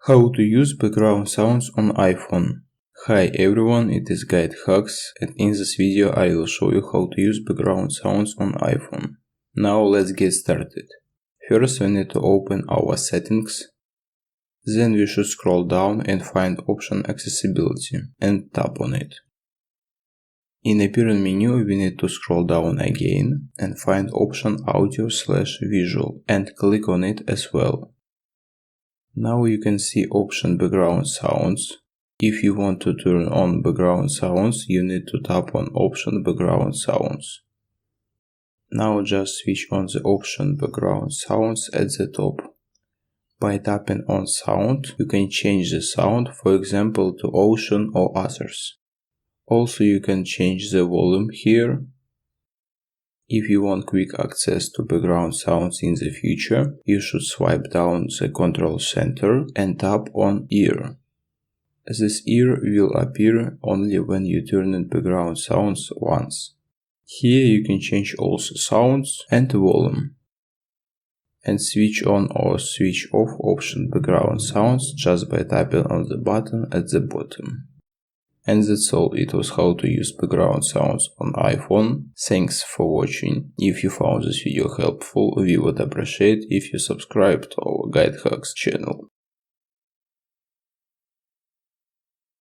How to use background sounds on iPhone. Hi everyone, it is GuideHacks, and in this video I will show you how to use background sounds on iPhone. Now let's get started. First we need to open our settings. Then we should scroll down and find option Accessibility and tap on it. In appearance menu we need to scroll down again and find option Audio/Visual and click on it as well. Now you can see option Background Sounds. If you want to turn on background sounds, you need to tap on option Background Sounds. Now just switch on the option Background Sounds at the top. By tapping on sound, you can change the sound, for example to ocean or others. Also you can change the volume here. If you want quick access to background sounds in the future, you should swipe down the control center and tap on Ear. This ear will appear only when you turn on background sounds once. Here you can change also sounds and volume. And switch on or switch off option background sounds just by tapping on the button at the bottom. And that's all, it was how to use background sounds on iPhone. Thanks for watching. If you found this video helpful, we would appreciate if you subscribe to our GuideHacks channel.